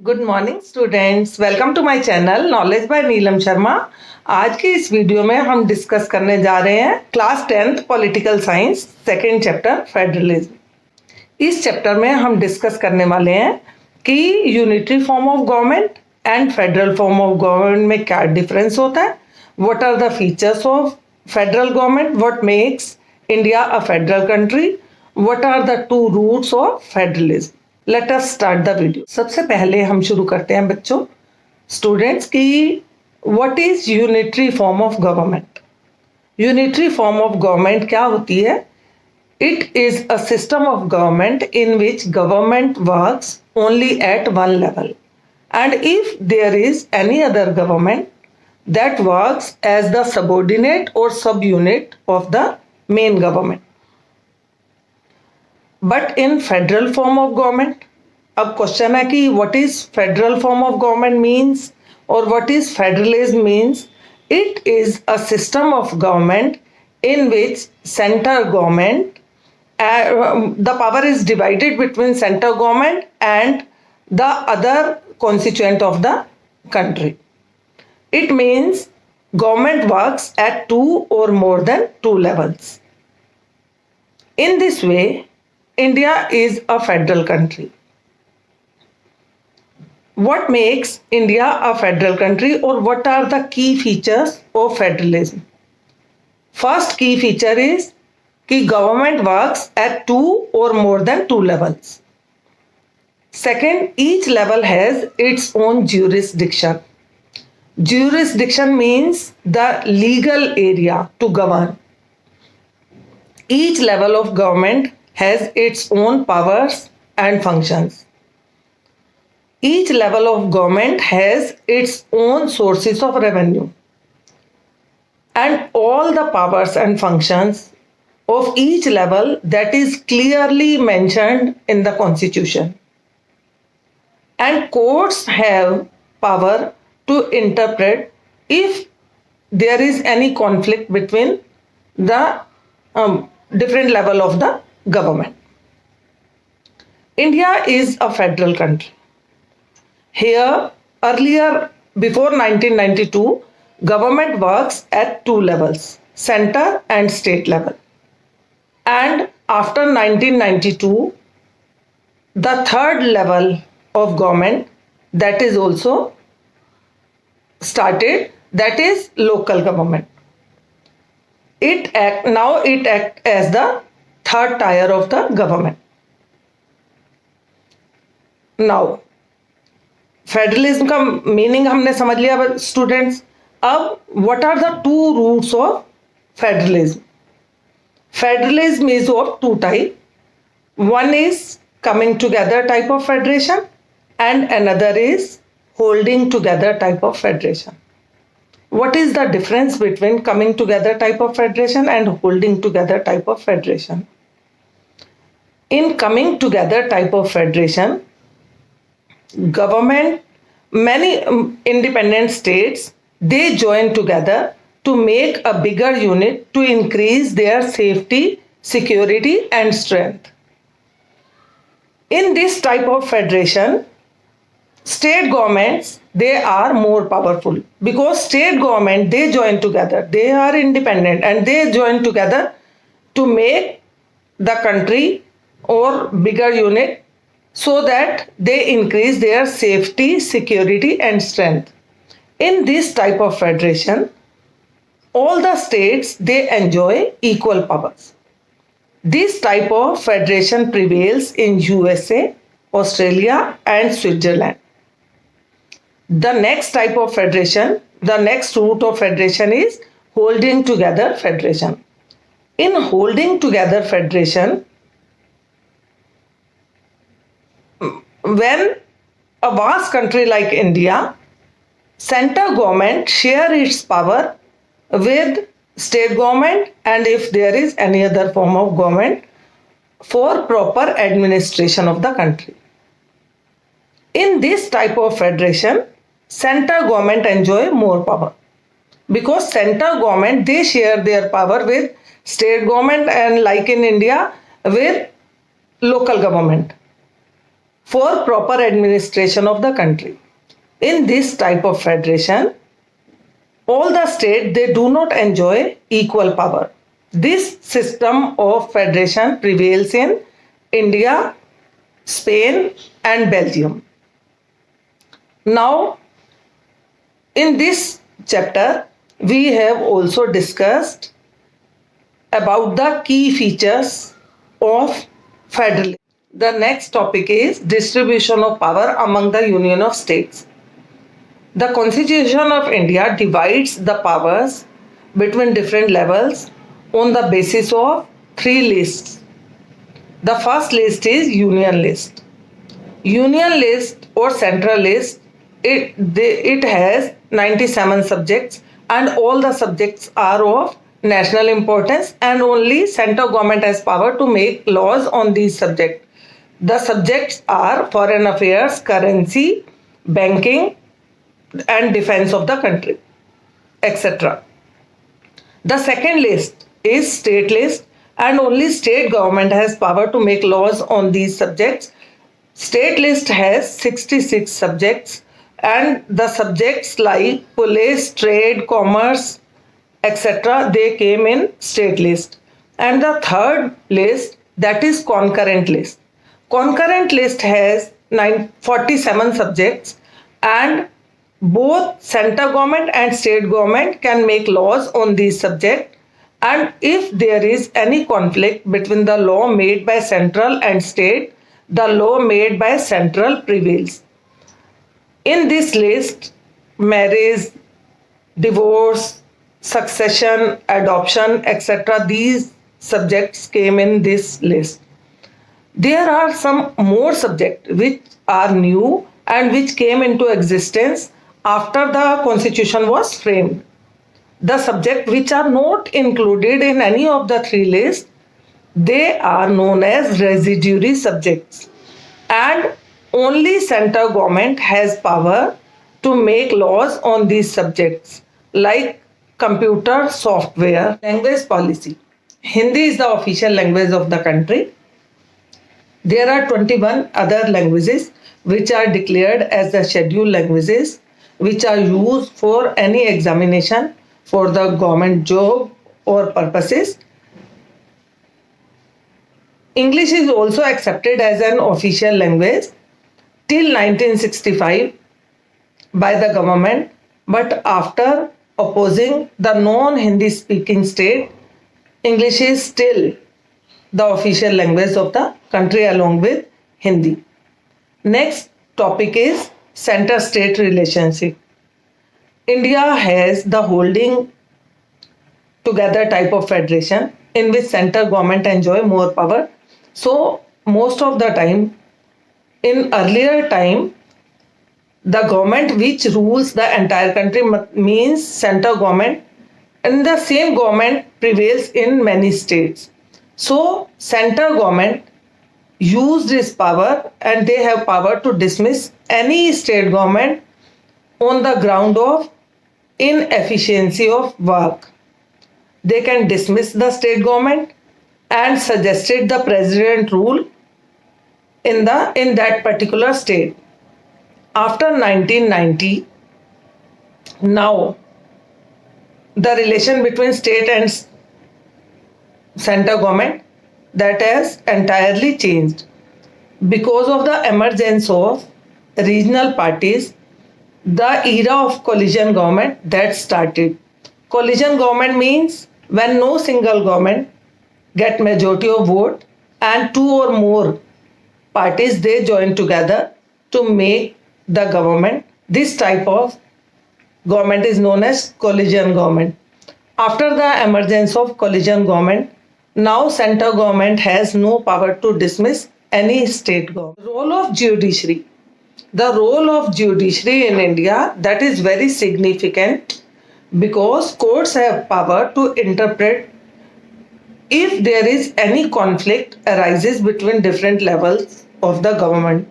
Good morning students, welcome to my channel knowledge by Neelam Sharma. आज की इस वीडियो में हम डिस्कस करने जा रहे हैं class 10th political science second chapter federalism. इस चैप्टर में हम डिस्कस करने वाले हैं कि unitary form of government and federal form of government में क्या डिफरेंस होता है, what are the features of federal government, what makes India a federal country, what are the two roots of federalism. Let us start the video. सबसे पहले हम शुरू करते हैं बच्चों, स्टूडेंट्स की what is unitary form of government. Unitary form of government क्या होती है? It is a system of government in which government works only at one level and if there is any other government that works as the subordinate or subunit of the main government. But in federal form of government, अब question है कि what is federal form of government means or what is federalism means. It is a system of government in which center government, the power is divided between center government and the other constituent of the country. It means government works at two or more than two levels. In this way, India is a federal country. What makes India a federal country or what are the key features of federalism? First key feature is कि government works at two or more than two levels. Second, each level has its own jurisdiction. Jurisdiction means the legal area to govern. Each level of government has its own powers and functions. Each level of government has its own sources of revenue. And all the powers and functions of each level that is clearly mentioned in the Constitution. And courts have power to interpret if there is any conflict between the different level of the government. India is a federal country. Here, earlier, before 1992, government works at two levels, center and state level. And after 1992, the third level of government, that is also started, that is local government. It act as the third tier of the government. Now federalism का meaning हमने समझ लिया students. अब what are the two roots of federalism? Federalism is of two type. One is coming together type of federation and another is holding together type of federation. What is the difference between coming together type of federation and holding together type of federation? In coming together type of federation, government, many independent states, they join together to make a bigger unit to increase their safety, security and strength. In this type of federation, state governments, they are more powerful because state government, they join together, they are independent and they join together to make the country or bigger unit so that they increase their safety, security and strength. In this type of federation, all the states, they enjoy equal powers. This type of federation prevails in USA, Australia and Switzerland. The next type of federation, the next root of federation is holding together federation. In holding together federation, when a vast country like India, center government share its power with state government and if there is any other form of government for proper administration of the country. In this type of federation, center government enjoy more power because center government, they share their power with state government and like in India with local government. for proper administration of the country. In this type of federation, all the states they do not enjoy equal power. This system of federation prevails in India, Spain, and Belgium. Now, in this chapter, we have also discussed about the key features of federalism. The next topic is distribution of power among the Union of States. The Constitution of India divides the powers between different levels on the basis of three lists. The first list is Union list. Union list or central list, it has 97 subjects and all the subjects are of national importance and only central government has power to make laws on these subjects. The subjects are foreign affairs, currency, banking and defense of the country, etc. The second list is state list and only state government has power to make laws on these subjects. State list has 66 subjects and the subjects like police, trade, commerce, etc. they came in state list. And the third list, that is concurrent list. Concurrent list has 47 subjects and both central government and state government can make laws on these subjects, and if there is any conflict between the law made by central and state, the law made by central prevails. In this list, marriage, divorce, succession, adoption, etc., these subjects came in this list. There are some more subjects which are new and which came into existence after the constitution was framed. The subjects which are not included in any of the three lists, they are known as residuary subjects. And only central government has power to make laws on these subjects like computer software. Language policy. Hindi is the official language of the country. There are 21 other languages which are declared as the scheduled languages which are used for any examination for the government job or purposes. English is also accepted as an official language till 1965 by the government, but after opposing the non-Hindi speaking state, English is still the official language of the country along with Hindi. Next topic is center-state relationship. India has the holding together type of federation in which central government enjoy more power. So most of the time, in earlier time, the government which rules the entire country means central government, and the same government prevails in many states. So central government use this power and they have power to dismiss any state government on the ground of inefficiency of work. They can dismiss the state government and suggested the president rule in that particular state. After 1990, now the relation between state and central government that has entirely changed because of the emergence of regional parties. The era of coalition government that started. Coalition government means when no single government get majority of vote and two or more parties they join together to make the government. This type of government is known as coalition government. After the emergence of coalition government, now central government has no power to dismiss any state government. Role of judiciary. The role of judiciary in India, that is very significant because courts have power to interpret if there is any conflict arises between different levels of the government.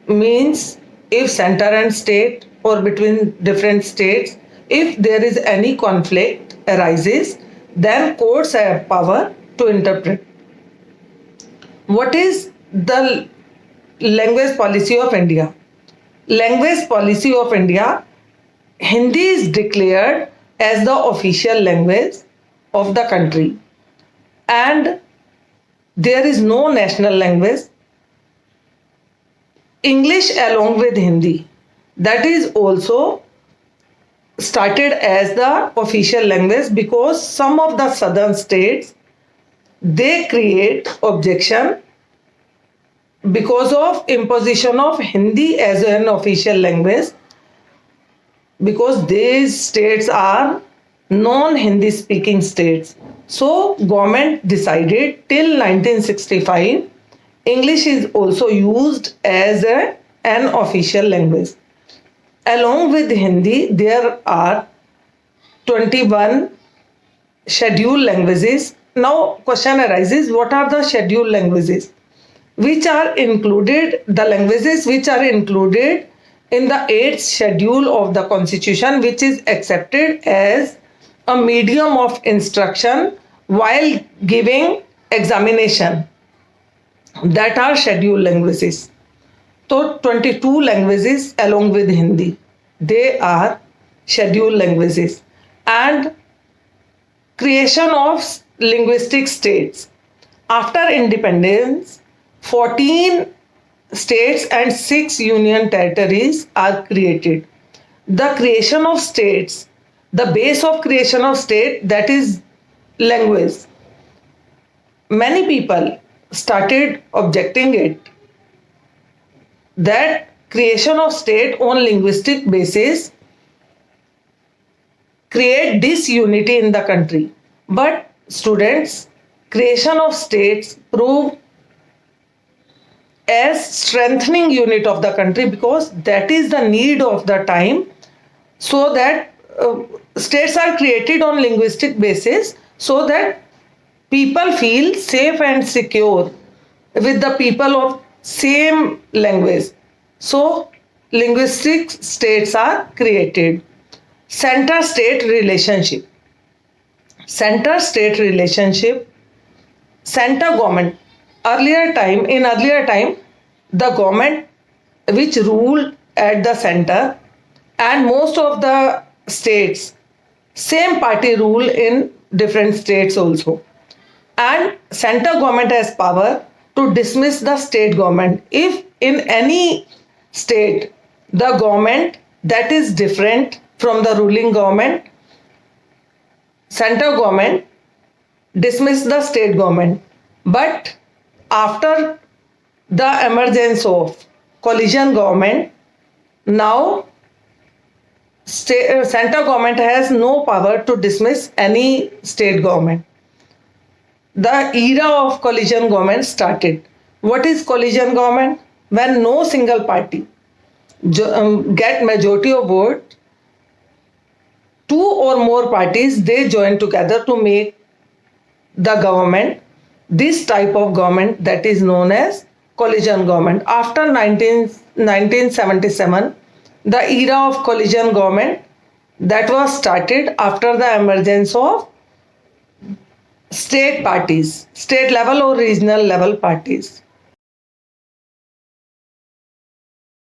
Means if center and state or between different states, if there is any conflict arises, then courts have power to interpret. What is the language policy of India. Language policy of India, Hindi is declared as the official language of the country, and there is no national language. English along with Hindi, that is also started as the official language, because some of the southern states, they create objection because of imposition of Hindi as an official language, because these states are non-Hindi speaking states. So government decided till 1965 English is also used as an official language. Along with Hindi, there are 21 scheduled languages. Now question arises, what are the scheduled languages? Which are included, the languages which are included in the 8th schedule of the constitution, which is accepted as a medium of instruction while giving examination, that are scheduled languages. So 22 languages along with Hindi, they are scheduled languages. And creation of linguistic states. After independence, 14 states and 6 union territories are created. The creation of states, the base of creation of state, that is language. Many people started objecting it, that creation of state on linguistic basis create disunity in the country. But students, creation of states prove as strengthening unit of the country, because that is the need of the time, so that states are created on linguistic basis so that people feel safe and secure with the people of same language. So linguistic states are created. Center-state relationship. Center-state relationship, center government. In earlier time, the government which ruled at the center, and most of the states, same party rule in different states also. And center government has power to dismiss the state government. If in any state, the government that is different from the ruling government, center government dismiss the state government. But after the emergence of coalition government, now center government has no power to dismiss any state government. The era of coalition government started. What is coalition government? When no single party get majority of vote, 2 or more parties, they join together to make the government. This type of government, that is known as coalition government. After 1977, the era of coalition government, that was started after the emergence of state parties, state level or regional level parties.